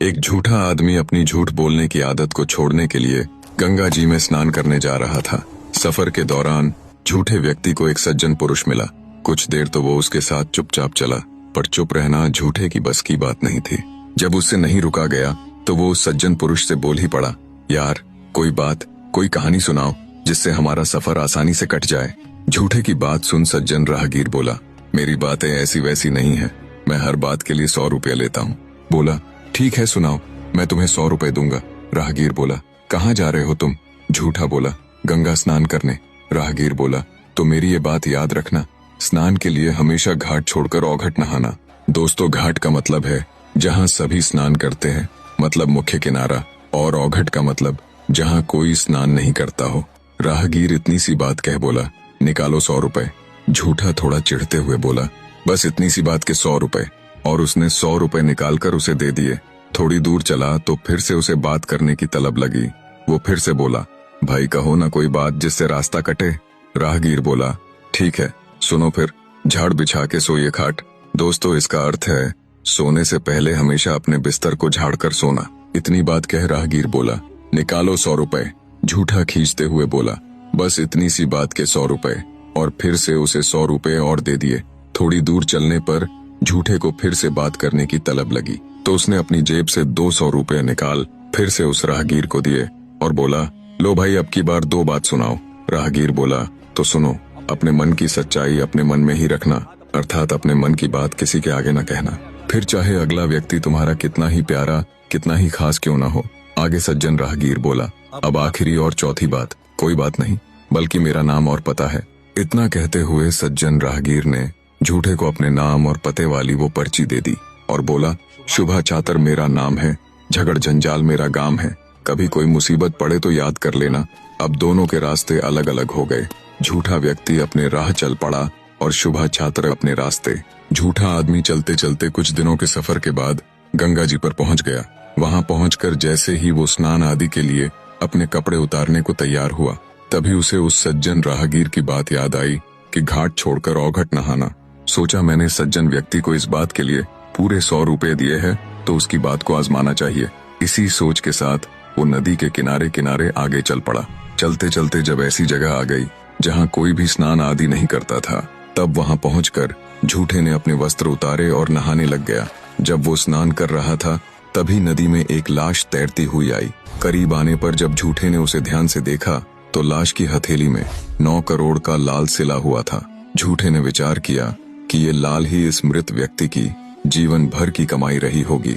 एक झूठा आदमी अपनी झूठ बोलने की आदत को छोड़ने के लिए गंगा जी में स्नान करने जा रहा था। सफर के दौरान झूठे व्यक्ति को एक सज्जन पुरुष मिला। कुछ देर तो वो उसके साथ चुपचाप चला, पर चुप रहना झूठे की बस की बात नहीं थी। जब उससे नहीं रुका गया तो वो उस सज्जन पुरुष से बोल ही पड़ा, यार कोई बात, कोई कहानी सुनाओ जिससे हमारा सफर आसानी से कट जाए। झूठे की बात सुन सज्जन राहगीर बोला, मेरी बातें ऐसी वैसी नहीं है, मैं हर बात के लिए 100 रुपया लेता हूँ। बोला, ठीक है सुनाओ, मैं तुम्हें 100 रुपए दूंगा। राहगीर बोला, कहाँ जा रहे हो तुम? झूठा बोला, गंगा स्नान करने। राहगीर बोला, तो मेरी ये बात याद रखना, स्नान के लिए हमेशा घाट छोड़कर औघट नहाना। दोस्तों, घाट का मतलब है जहाँ सभी स्नान करते हैं, मतलब मुख्य किनारा, और औघट का मतलब जहाँ कोई स्नान नहीं करता हो। राहगीर इतनी सी बात कह बोला, निकालो 100 रुपए। झूठा थोड़ा चिढ़ते हुए बोला, बस इतनी सी बात के 100 रुपए, और उसने 100 रुपए निकालकर उसे दे दिए। थोड़ी दूर चला तो फिर से उसे बात करने की तलब लगी। वो फिर से बोला, भाई कहो ना कोई बात जिससे रास्ता कटे। राहगीर बोला, ठीक है सुनो फिर, झाड़ बिछा के सोइए खाट। दोस्तों, इसका अर्थ है सोने से पहले हमेशा अपने बिस्तर को झाड़ कर सोना। इतनी बात कह राहगीर बोला, निकालो 100 रुपए। झूठा खींचते हुए बोला, बस इतनी सी बात के 100 रुपए, और फिर से उसे 100 रुपए और दे दिए। थोड़ी दूर चलने पर झूठे को फिर से बात करने की तलब लगी, तो उसने अपनी जेब से 200 रुपए निकाल फिर से उस राहगीर को दिए और बोला, लो भाई अब की बार 2 बात सुनाओ। राहगीर बोला, तो सुनो, अपने मन की सच्चाई अपने मन में ही रखना, अर्थात अपने मन की बात किसी के आगे न कहना, फिर चाहे अगला व्यक्ति तुम्हारा कितना ही प्यारा, कितना ही खास क्यों ना हो। आगे सज्जन राहगीर बोला, अब आखिरी और चौथी बात, कोई बात नहीं, बल्कि मेरा नाम और पता है। इतना कहते हुए सज्जन राहगीर ने झूठे को अपने नाम और पते वाली वो पर्ची दे दी और बोला, शुभा चातर मेरा नाम है, झगड़ जंजाल मेरा गांव है, कभी कोई मुसीबत पड़े तो याद कर लेना। अब दोनों के रास्ते अलग अलग हो गए। झूठा व्यक्ति अपने राह चल पड़ा और शुभा छात्र अपने रास्ते। झूठा आदमी चलते चलते कुछ दिनों के सफर के बाद गंगा जी पर पहुंच गया। वहां पहुंचकर जैसे ही वो स्नान आदि के लिए अपने कपड़े उतारने को तैयार हुआ, तभी उसे उस सज्जन राहगीर की बात याद आई कि घाट छोड़कर औघट नहाना। सोचा, मैंने सज्जन व्यक्ति को इस बात के लिए पूरे 100 रुपए दिए हैं, तो उसकी बात को आजमाना चाहिए। इसी सोच के साथ वो नदी के किनारे किनारे आगे चल पड़ा। चलते चलते जब ऐसी जगह आ गई जहाँ कोई भी स्नान आदि नहीं करता था, तब वहां पहुंचकर झूठे ने अपने वस्त्र उतारे और नहाने लग गया। जब वो स्नान कर रहा था तभी नदी में एक लाश तैरती हुई आई। करीब आने पर जब झूठे ने उसे ध्यान से देखा तो लाश की हथेली में 9 करोड़ का लाल सिला हुआ था। झूठे ने विचार किया कि ये लाल ही इस मृत व्यक्ति की जीवन भर की कमाई रही होगी।